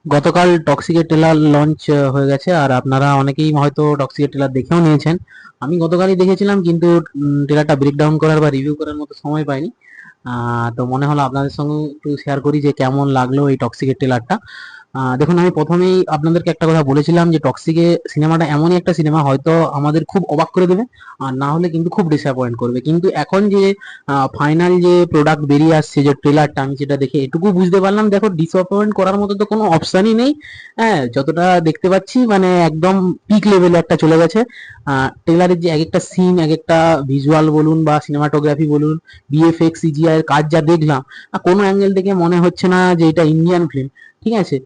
গতকাল টক্সিকের trailer launch হয়ে গেছে, আর আপনারা অনেকেই হয়তো টক্সিকের ট্রেলার দেখেও নিয়েছেন। আমি গতকালই দেখেছিলাম, কিন্তু ট্রেলারটা ব্রেকডাউন করার বা রিভিউ করার মতো সময় পাইনি। তো মনে হলো আপনাদের সঙ্গে একটু শেয়ার করি যে কেমন লাগলো এই টক্সিকের ট্রেলারটা। দেখুন, আমি প্রথমেই আপনাদেরকে একটা কথা বলেছিলাম যে টক্সিকে সিনেমাটা এমনই একটা সিনেমা, হয়তো আমাদের খুব অবাক করে দেবে, আর না হলে কিন্তু খুব ডিসঅ্যাপয়েন্ট করবে। কিন্তু এখন যে ফাইনাল যে প্রোডাক্ট বেরিয়ে আসছে, যে ট্রেলারটা, আমি যেটা দেখে এটুকু বুঝতে পারলাম, দেখো ডিসঅ্যাপয়েন্ট করার মতো তো কোনো অপশনই নেই। হ্যাঁ, যতটা দেখতে পাচ্ছি মানে একদম পিক লেভেলে একটা চলে গেছে। ট্রেলারের যে এক একটা সিন, এক একটা ভিজুয়াল বলুন বা সিনেমাটোগ্রাফি বলুন, বিএফএক্স সিজিআই এর কাজ যা দেখলাম, কোনো অ্যাঙ্গেল থেকে মনে হচ্ছে না যে এটা ইন্ডিয়ান ফিল্ম। ঠিক আছে।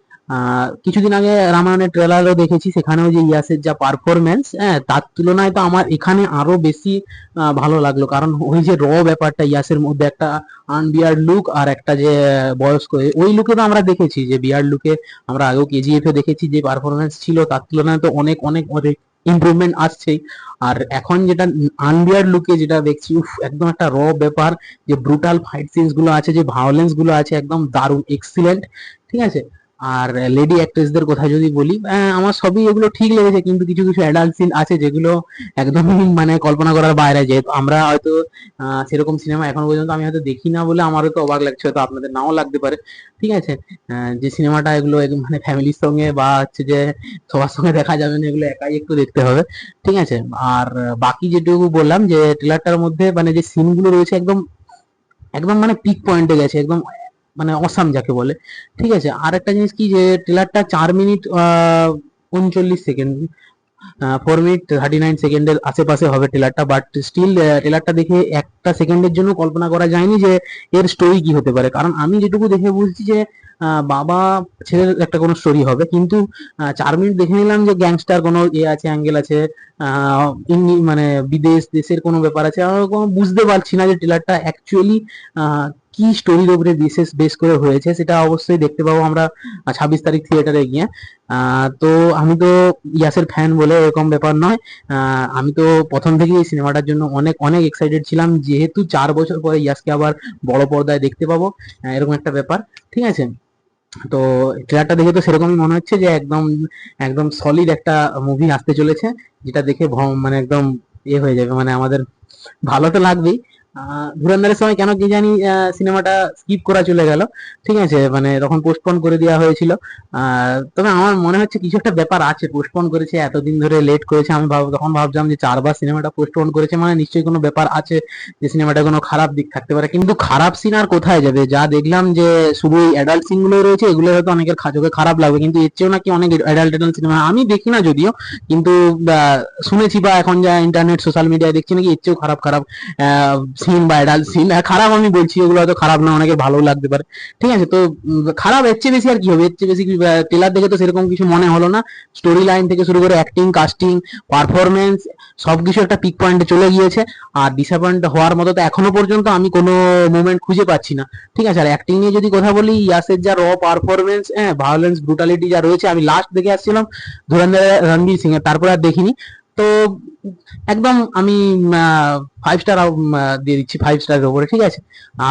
কিছুদিন আগে রামায়ণের ট্রেলারও দেখেছি, সেখানেও যে ইয়াসের যা পারফরমেন্স, হ্যাঁ, তার তুলনায় তো আমার এখানে আরো বেশি ভালো লাগলো। কারণ ওই যে ব্যাপারটা ইয়াসের মধ্যে, একটা আনবিয়ার্ড লুক আর একটা যে বয়স্ক, ওই লুকে তো আমরা দেখেছি যে বিয়ার্ড লুকে আমরা আগেও কেজিএফ এ দেখেছি যে পারফরমেন্স ছিল, তার তুলনায় তো অনেক অনেক অনেক ইমপ্রুভমেন্ট আসছেই। আর এখন যেটা আনবিয়ার্ড লুকে যেটা দেখছি, উফ, একদম একটা ব্যাপার। যে ব্রুটাল ফাইট সিনস গুলো আছে, যে ভায়োলেন্স গুলো আছে, একদম দারুণ এক্সিলেন্ট। ঠিক আছে। আর লেডি অ্যাক্ট্রেসদের কথা যদি বলি, আমার সবই এগুলো ঠিক লেগেছে, কিন্তু কিছু কিছু অ্যাডাল্ট সিন আছে যেগুলো একদমই মানে কল্পনা করার বাইরে। যেহেতু আমরা হয়তো সেরকম সিনেমা এখন পর্যন্ত আমি হয়তো দেখি না বলে আমারও তো অবাক লাগছে, হয়তো আপনাদের নাও লাগতে পারে। ঠিক আছে। যে সিনেমাটা এগুলো একদম মানে ফ্যামিলির সঙ্গে বা হচ্ছে যে সবার সঙ্গে দেখা যাবে না, এগুলো একাই একটু দেখতে হবে। ঠিক আছে। আর বাকি যেটুকু বললাম, যে ট্রেলারটার মধ্যে মানে যে সিনগুলো রয়েছে, একদম একদম মানে পিক পয়েন্টে গেছে, একদম মানে অসাম যাকে বলে। ঠিক আছে। আর একটা জিনিস কি, যে ট্রেলারটা 4 মিনিট 39 সেকেন্ড, 4 মিনিট 39 সেকেন্ডের আশেপাশে হবে ট্রেলারটা। বাট স্টিল ট্রেলারটা দেখে একটা সেকেন্ডের জন্য কল্পনা করা যায়নি যে এর স্টোরি কি হতে পারে। কারণ আমি যেটুকু দেখে বুঝছি যে বাবা ছেলের একটা কোনো স্টোরি হবে, কিন্তু 4 মিনিট দেখে নিলাম যে গ্যাংস্টার কোনো আছে, অ্যাঙ্গেল আছে, মানে বিদেশ দেশের কোনো ব্যাপার আছে। আমি কোনো বুঝতে পারছি না যে ট্রেলারটা অ্যাকচুয়ালি কি স্টোরির উপরে বেস করে হয়েছে। সেটা অবশ্যই দেখতে পাবো আমরা 26 তারিখ থিয়েটারে গিয়ে। তো আমি তো ইয়াসের ফ্যান বলে এরকম ব্যাপার নয়। আমি তো প্রথম থেকেই এই সিনেমাটার জন্য অনেক অনেক এক্সাইটেড ছিলাম, যেহেতু 4 বছর পরে ইয়াসকে আবার বড় পর্দায় দেখতে পাবো, এরকম একটা ব্যাপার। ঠিক আছে। তো ট্রেলারটা দেখে তো সেরকমই মনে হচ্ছে যে একদম একদম সলিড একটা মুভি আসতে চলেছে, যেটা দেখে মানে একদম হয়ে যাবে, মানে আমাদের ভালো তো লাগবেই। ধুরন্ধরের সময় কেন কি জানি সিনেমাটা স্কিপ করা চলে গেল। ঠিক আছে, মানে তখন পোস্টপোন করে দেওয়া হয়েছিল। তবে আমার মনে হচ্ছে কিছু একটা ব্যাপার আছে, পোস্টপোন করেছে এতদিন ধরে, লেট করেছে। আমি তখন ভাবছিলাম যে 4 বার সিনেমাটা পোস্টপোন করেছে, মানে নিশ্চয়ই কোনো ব্যাপার আছে, যে সিনেমাটা কোনো খারাপ দিক থাকতে পারে। কিন্তু খারাপ সিন আর কোথায় যাবে, যা দেখলাম যে শুধু এই অ্যাডাল্ট সিন গুলো রয়েছে, এগুলো হয়তো অনেকের চোখে খারাপ লাগবে, কিন্তু এর চেয়েও নাকি অনেক অ্যাডাল্ট সিনেমা, আমি দেখি না যদিও, কিন্তু শুনেছি বা এখন যা ইন্টারনেট সোশ্যাল মিডিয়ায় দেখছি, নাকি এর চেয়েও খারাপ খারাপ সিন বা অ্যাডাল্ট সিন। খারাপ আমি বলছি, ওগুলো হয়তো খারাপ না, অনেকের ভালো লাগতে পারে। ঠিক আছে। তো খারাপ এর চেয়ে বেশি আর কি হবে, এর চেয়ে বেশি ট্রেলার দেখে তো সেরকম কিছু মনে হলো না। স্টোরি লাইন থেকে শুরু করে অ্যাক্টিং, কাস্টিং, পারফরমেন্স, সবকিছু একটা পিক পয়েন্টে চলে গিয়েছে। আর ডিসঅ্যাপয়েন্ট হওয়ার মতো তো এখনো পর্যন্ত আমি কোনো মোমেন্ট খুঁজে পাচ্ছি না। ঠিক আছে। আর অ্যাক্টিং নিয়ে যদি কথা বলি, ইয়াসের যা পারফরমেন্স, হ্যাঁ, ভায়োলেন্স, ব্রুটালিটি যা রয়েছে, আমি লাস্ট দেখে আসছিলাম ধুরন্ধর রণবীর সিং এর, তারপরে আর দেখিনি। তো একদম আমি 5 স্টার দিয়ে দিচ্ছি, 5 স্টারের উপরে। ঠিক আছে।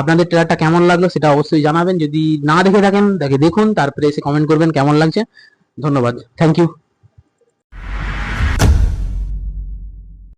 আপনাদের ট্রেলারটা কেমন লাগলো সেটা অবশ্যই জানাবেন, যদি না দেখে থাকেন দেখে দেখুন, তারপরে এসে কমেন্ট করবেন কেমন লাগছে। ধন্যবাদ, থ্যাংক ইউ।